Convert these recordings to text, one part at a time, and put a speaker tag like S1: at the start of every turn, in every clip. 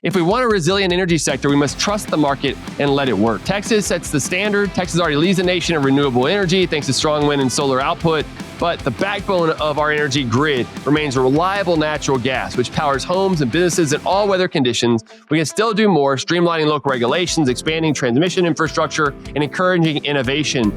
S1: If we want a resilient energy sector, we must trust the market and let it work. Texas sets the standard. Texas already leads the nation in renewable energy thanks to strong wind and solar output. But the backbone of our energy grid remains reliable natural gas, which powers homes and businesses in all weather conditions. We can still do more, streamlining local regulations, expanding transmission infrastructure, and encouraging innovation.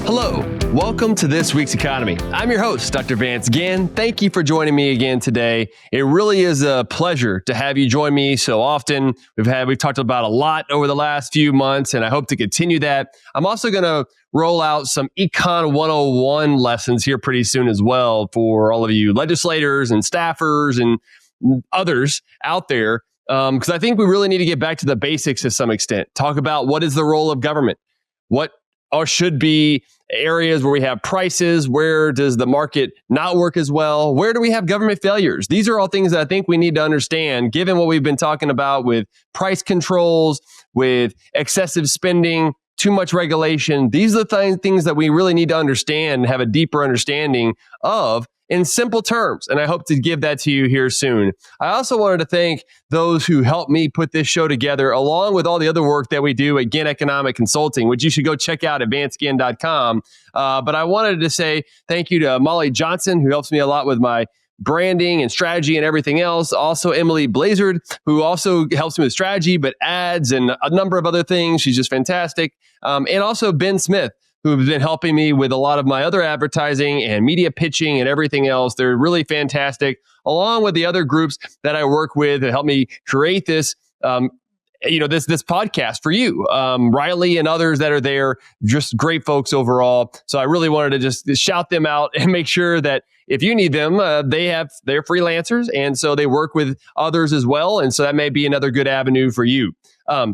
S1: Hello, welcome to this week's economy. I'm your host, Dr. Vance Ginn. Thank you for joining me again today. It really is a pleasure to have you join me so often. We've talked about a lot over the last few months, and I hope to continue that. I'm also going to roll out some Econ 101 lessons here pretty soon as well for all of you legislators and staffers and others out there, because I think we really need to get back to the basics to some extent. Talk about what is the role of government, what or should be areas where we have prices, where does the market not work as well, where do we have government failures? These are all things that I think we need to understand, given what we've been talking about with price controls, with excessive spending, too much regulation. These are the things that we really need to understand and have a deeper understanding of in simple terms. And I hope to give that to you here soon. I also wanted to thank those who helped me put this show together, along with all the other work that we do at Ginn Economic Consulting, which you should go check out at vanceginn.com. But I wanted to say thank you to Molly Johnson, who helps me a lot with my branding and strategy and everything else. Also, Emily Blazard, who also helps me with strategy, but ads and a number of other things. She's just fantastic. And also Ben Smith, who have been helping me with a lot of my other advertising and media pitching and everything else. They're really fantastic, along with the other groups that I work with that help me create this, this podcast for you. Riley and others that are there, just great folks overall. So I really wanted to just shout them out and make sure that if you need them, they're freelancers, and so they work with others as well. And so that may be another good avenue for you.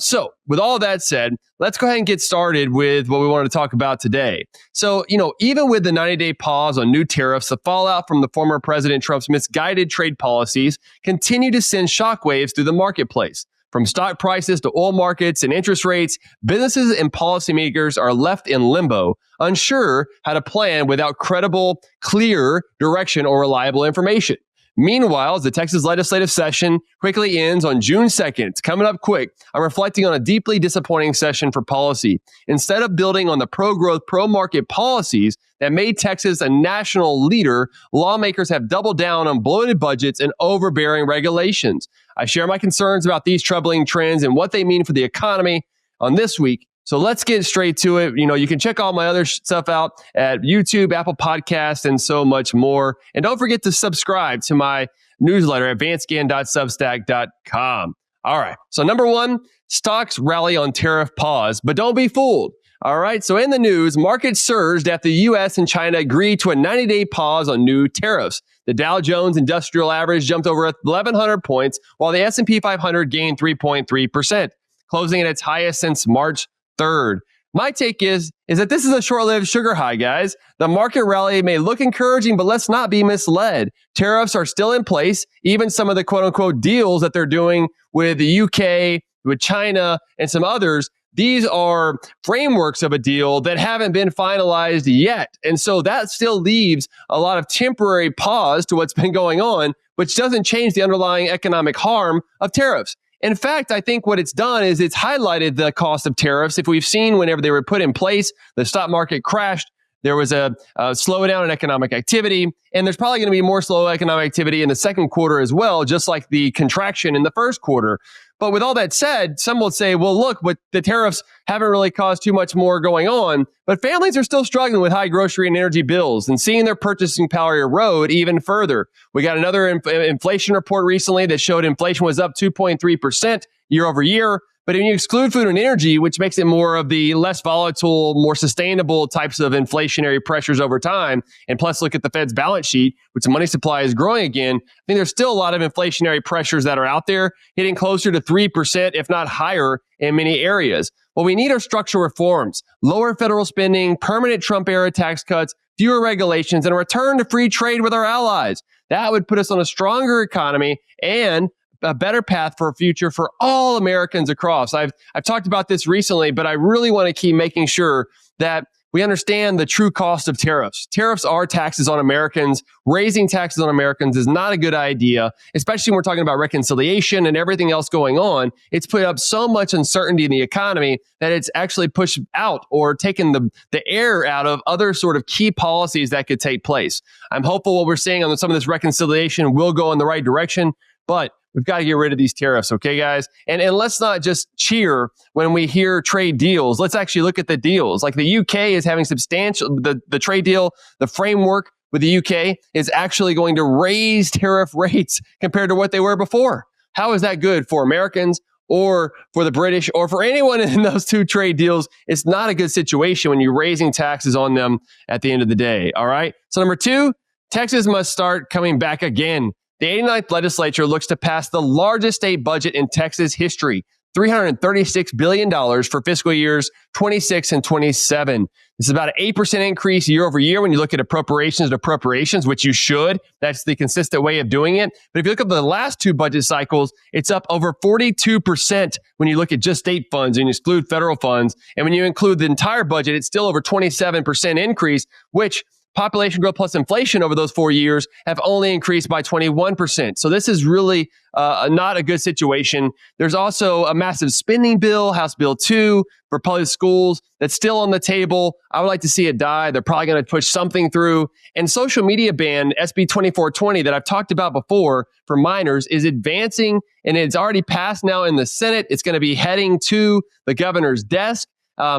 S1: So with all that said, let's go ahead and get started with what we wanted to talk about today. So, even with the 90-day pause on new tariffs, the fallout from the former President Trump's misguided trade policies continue to send shockwaves through the marketplace. From stock prices to oil markets and interest rates, businesses and policymakers are left in limbo, unsure how to plan without credible, clear direction or reliable information. Meanwhile, as the Texas legislative session quickly ends on June 2nd, it's coming up quick, I'm reflecting on a deeply disappointing session for policy. Instead of building on the pro-growth, pro-market policies that made Texas a national leader, lawmakers have doubled down on bloated budgets and overbearing regulations. I share my concerns about these troubling trends and what they mean for the economy on this week. So let's get straight to it. You can check all my other stuff out at YouTube, Apple Podcasts, and so much more. And don't forget to subscribe to my newsletter at vanceginn.substack.com. All right. So number one, stocks rally on tariff pause, but don't be fooled. All right. So in the news, markets surged after the U.S. and China agreed to a 90-day pause on new tariffs. The Dow Jones Industrial Average jumped over 1,100 points, while the S&P 500 gained 3.3%, closing at its highest since March 3rd. My take is that this is a short-lived sugar high, guys. The market rally may look encouraging, but let's not be misled. Tariffs are still in place. Even some of the quote-unquote deals that they're doing with the UK, with China, and some others, these are frameworks of a deal that haven't been finalized yet. And so that still leaves a lot of temporary pause to what's been going on, which doesn't change the underlying economic harm of tariffs. In fact, I think what it's done is it's highlighted the cost of tariffs. If we've seen whenever they were put in place, the stock market crashed. There was a slowdown in economic activity, and there's probably going to be more slow economic activity in the second quarter as well, just like the contraction in the first quarter. But with all that said, some will say, well, look, but the tariffs haven't really caused too much more going on. But families are still struggling with high grocery and energy bills and seeing their purchasing power erode even further. We got another inflation report recently that showed inflation was up 2.3% year over year. But when you exclude food and energy, which makes it more of the less volatile, more sustainable types of inflationary pressures over time, and plus look at the Fed's balance sheet, which the money supply is growing again, I think there's still a lot of inflationary pressures that are out there, hitting closer to 3%, if not higher, in many areas. What we need are structural reforms, lower federal spending, permanent Trump-era tax cuts, fewer regulations, and a return to free trade with our allies. That would put us on a stronger economy and a better path for a future for all Americans across. I've talked about this recently, but I really want to keep making sure that we understand the true cost of tariffs. Tariffs are taxes on Americans. Raising taxes on Americans is not a good idea, especially when we're talking about reconciliation and everything else going on. It's put up so much uncertainty in the economy that it's actually pushed out or taken the air out of other sort of key policies that could take place. I'm hopeful what we're seeing on some of this reconciliation will go in the right direction, but we've got to get rid of these tariffs, okay, guys? And let's not just cheer when we hear trade deals. Let's actually look at the deals. Like the UK is having substantial, the trade deal, the framework with the UK is actually going to raise tariff rates compared to what they were before. How is that good for Americans or for the British or for anyone in those two trade deals? It's not a good situation when you're raising taxes on them at the end of the day, all right? So number two, Texas must start coming back again. The 89th legislature looks to pass the largest state budget in Texas history, $336 billion for fiscal years 26 and 27. This is about an 8% increase year over year when you look at appropriations to appropriations, which you should. That's the consistent way of doing it. But if you look at the last two budget cycles, it's up over 42% when you look at just state funds and you exclude federal funds. And when you include the entire budget, it's still over 27% increase, which population growth plus inflation over those 4 years have only increased by 21%. So this is really not a good situation. There's also a massive spending bill, House Bill 2, for public schools that's still on the table. I would like to see it die. They're probably going to push something through. And social media ban, SB 2420, that I've talked about before for minors, is advancing, and it's already passed now in the Senate. It's going to be heading to the governor's desk.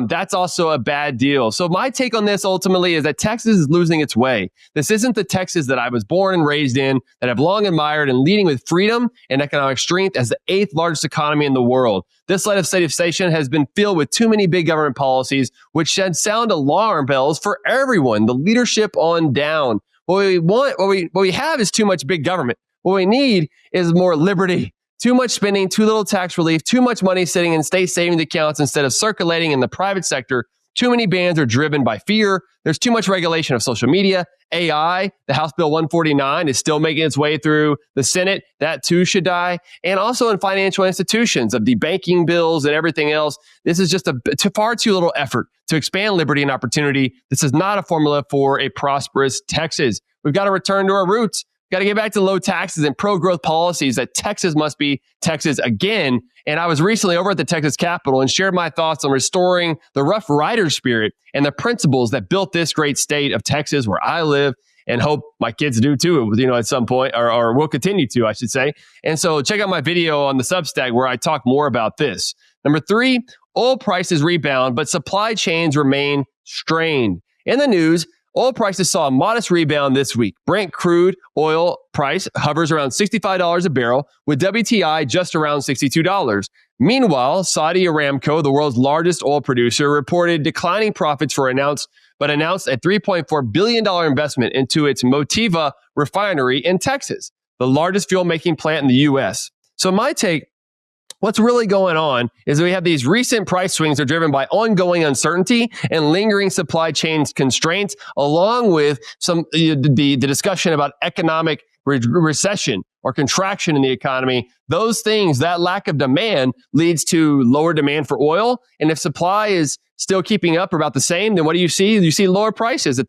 S1: That's also a bad deal. So my take on this ultimately is that Texas is losing its way. This isn't the Texas that I was born and raised in, that I've long admired and leading with freedom and economic strength as the 8th largest economy in the world. This legislation has been filled with too many big government policies, which should sound alarm bells for everyone, the leadership on down. What we have is too much big government. What we need is more liberty. Too much spending, too little tax relief, too much money sitting in state savings accounts instead of circulating in the private sector. Too many bans are driven by fear. There's too much regulation of social media. AI, the House Bill 149 is still making its way through the Senate. That too should die. And also in financial institutions of the banking bills and everything else. This is just far too little effort to expand liberty and opportunity. This is not a formula for a prosperous Texas. We've got to return to our roots. Got to get back to low taxes and pro-growth policies that Texas must be Texas again. And I was recently over at the Texas Capitol and shared my thoughts on restoring the Rough Rider spirit and the principles that built this great state of Texas where I live and hope my kids do too, at some point, or will continue to, I should say. And so check out my video on the Substack where I talk more about this. Number three, oil prices rebound, but supply chains remain strained. In the news, oil prices saw a modest rebound this week. Brent crude oil price hovers around $65 a barrel, with WTI just around $62. Meanwhile, Saudi Aramco, the world's largest oil producer, reported declining profits announced a $3.4 billion investment into its Motiva refinery in Texas, the largest fuel-making plant in the U.S. So my take, what's really going on is we have these recent price swings are driven by ongoing uncertainty and lingering supply chain constraints, along with the discussion about economic recession or contraction in the economy. Those things, that lack of demand leads to lower demand for oil. And if supply is still keeping up or about the same, then what do you see? You see lower prices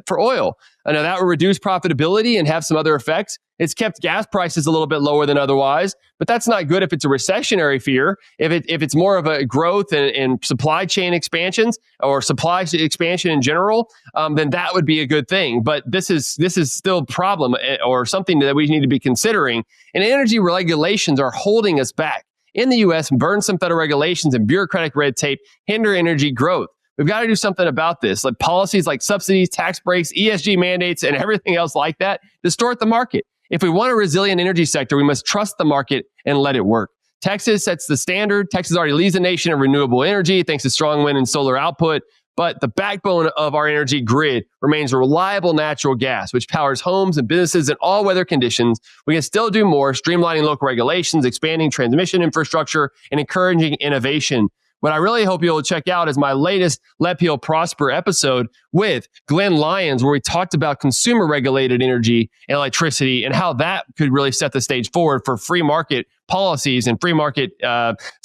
S1: for oil. I know that will reduce profitability and have some other effects. It's kept gas prices a little bit lower than otherwise, but that's not good if it's a recessionary fear. If it's more of a growth and supply chain expansions or supply expansion in general, then that would be a good thing. But this is still a problem or something that we need to be considering. And energy regulations are holding us back. In the U.S., burdensome federal regulations and bureaucratic red tape hinder energy growth. We've got to do something about this. Like policies like subsidies, tax breaks, ESG mandates, and everything else like that distort the market. If we want a resilient energy sector, we must trust the market and let it work. Texas sets the standard. Texas already leads the nation in renewable energy thanks to strong wind and solar output. But the backbone of our energy grid remains reliable natural gas, which powers homes and businesses in all weather conditions. We can still do more, streamlining local regulations, expanding transmission infrastructure, and encouraging innovation. What I really hope you'll check out is my latest Let People Prosper episode with Glenn Lyons, where we talked about consumer regulated energy and electricity and how that could really set the stage forward for free market policies and free market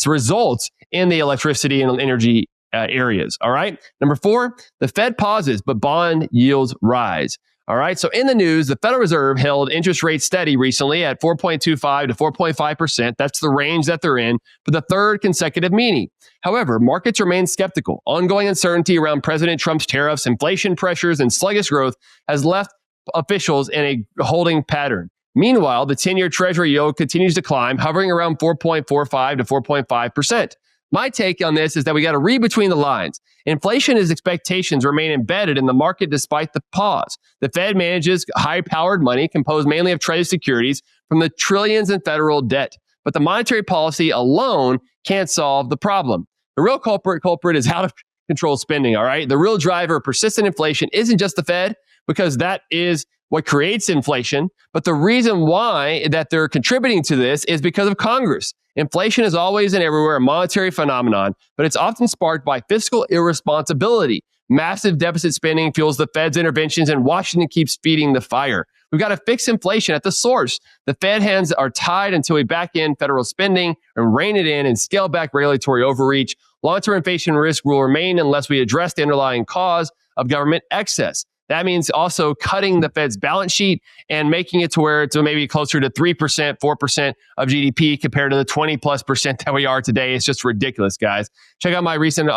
S1: results in the electricity and energy areas. All right. Number 4, the Fed pauses, but bond yields rise. All right. So in the news, the Federal Reserve held interest rates steady recently at 4.25 to 4.5%. That's the range that they're in for the third consecutive meeting. However, markets remain skeptical. Ongoing uncertainty around President Trump's tariffs, inflation pressures, and sluggish growth has left officials in a holding pattern. Meanwhile, the 10-year Treasury yield continues to climb, hovering around 4.45 to 4.5%. My take on this is that we got to read between the lines. Inflation as expectations remain embedded in the market despite the pause. The Fed manages high-powered money composed mainly of Treasury securities from the trillions in federal debt. But the monetary policy alone can't solve the problem. The real culprit is out of control spending, all right? The real driver of persistent inflation isn't just the Fed, because that is what creates inflation. But the reason why that they're contributing to this is because of Congress. Inflation is always and everywhere a monetary phenomenon, but it's often sparked by fiscal irresponsibility. Massive deficit spending fuels the Fed's interventions, and Washington keeps feeding the fire. We've got to fix inflation at the source. The Fed hands are tied until we back in federal spending and rein it in and scale back regulatory overreach. Long-term inflation risk will remain unless we address the underlying cause of government excess. That means also cutting the Fed's balance sheet and making it to where it's maybe closer to 3%, 4% of GDP compared to the 20+% that we are today. It's just ridiculous, guys. Check out my recent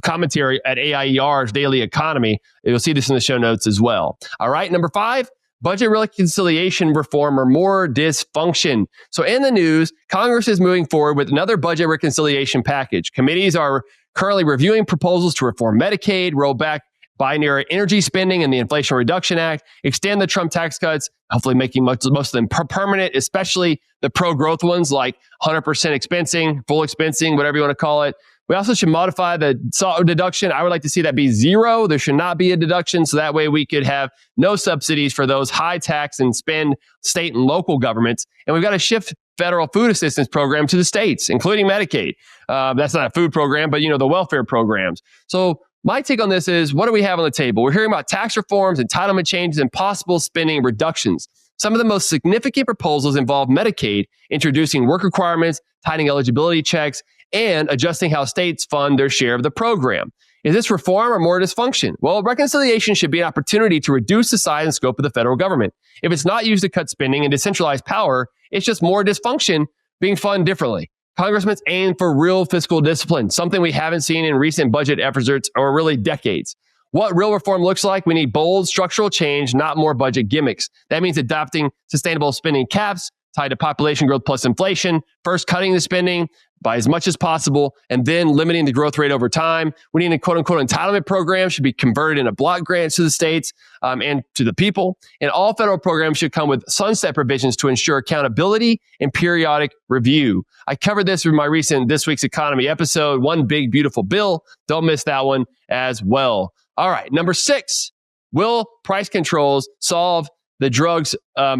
S1: commentary at AIER's Daily Economy. You'll see this in the show notes as well. All right, number 5. Budget reconciliation reform or more dysfunction. So in the news, Congress is moving forward with another budget reconciliation package. Committees are currently reviewing proposals to reform Medicaid, roll back binary energy spending and the Inflation Reduction Act, extend the Trump tax cuts, hopefully making most of them permanent, especially the pro-growth ones like 100% expensing, full expensing, whatever you want to call it. We also should modify the SALT deduction. I would like to see that be 0. There should not be a deduction, so that way we could have no subsidies for those high tax and spend state and local governments. And we've got to shift federal food assistance program to the states, including Medicaid. That's not a food program, but the welfare programs. So my take on this is, what do we have on the table? We're hearing about tax reforms, entitlement changes, and possible spending reductions. Some of the most significant proposals involve Medicaid, introducing work requirements, tightening eligibility checks, and adjusting how states fund their share of the program. Is this reform or more dysfunction? Well, reconciliation should be an opportunity to reduce the size and scope of the federal government. If it's not used to cut spending and decentralize power, it's just more dysfunction being funded differently. Congressmen aim for real fiscal discipline, something we haven't seen in recent budget efforts or really decades. What real reform looks like, we need bold structural change, not more budget gimmicks. That means adopting sustainable spending caps tied to population growth plus inflation, first cutting the spending by as much as possible, and then limiting the growth rate over time. We need a quote-unquote entitlement program should be converted into block grants to the states and to the people. And all federal programs should come with sunset provisions to ensure accountability and periodic review. I covered this in my recent This Week's Economy episode, One Big Beautiful Bill. Don't miss that one as well. All right, number 6, will price controls solve the drugs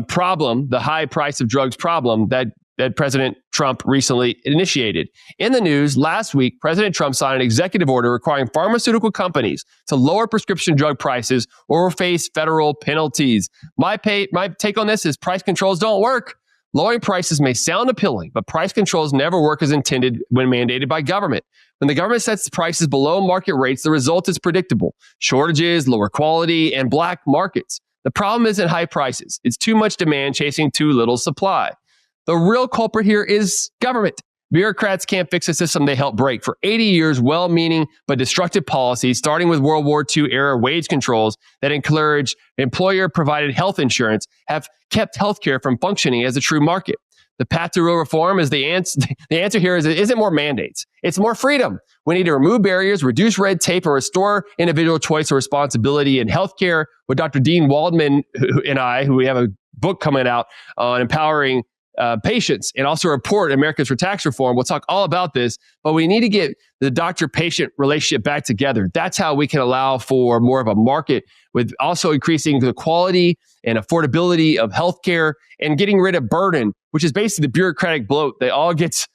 S1: problem, the high price of drugs problem that President Trump recently initiated? In the news, last week, President Trump signed an executive order requiring pharmaceutical companies to lower prescription drug prices or face federal penalties. My take on this is price controls don't work. Lowering prices may sound appealing, but price controls never work as intended when mandated by government. When the government sets prices below market rates, the result is predictable: shortages, lower quality, and black markets. The problem isn't high prices. It's too much demand chasing too little supply. The real culprit here is government. Bureaucrats can't fix a system they helped break. For 80 years, well-meaning but destructive policies, starting with World War II-era wage controls that encouraged employer-provided health insurance, have kept healthcare from functioning as a true market. The path to real reform is the answer here isn't more mandates. It's more freedom. We need to remove barriers, reduce red tape, and restore individual choice or responsibility in healthcare. With Dr. Dean Waldman who we have a book coming out on empowering patients, and also a report, Americans for Tax Reform. We'll talk all about this, but we need to get the doctor-patient relationship back together. That's how we can allow for more of a market, with also increasing the quality and affordability of healthcare and getting rid of burden, which is basically the bureaucratic bloat that all gets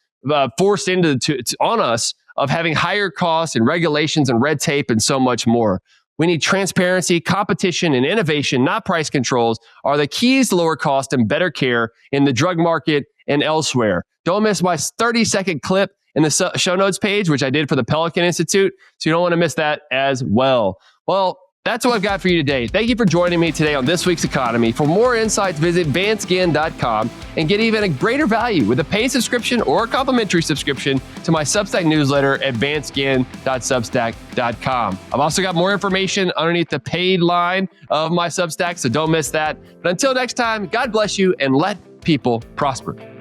S1: forced on us of having higher costs and regulations and red tape and so much more. We need transparency, competition, and innovation, not price controls, are the keys to lower cost and better care in the drug market and elsewhere. Don't miss my 30-second clip in the show notes page, which I did for the Pelican Institute. So you don't want to miss that as well. Well, that's what I've got for you today. Thank you for joining me today on This Week's Economy. For more insights, visit vanceginn.com and get even a greater value with a paid subscription or a complimentary subscription to my Substack newsletter at vanceginn.substack.com. I've also got more information underneath the paid line of my Substack, so don't miss that. But until next time, God bless you and let people prosper.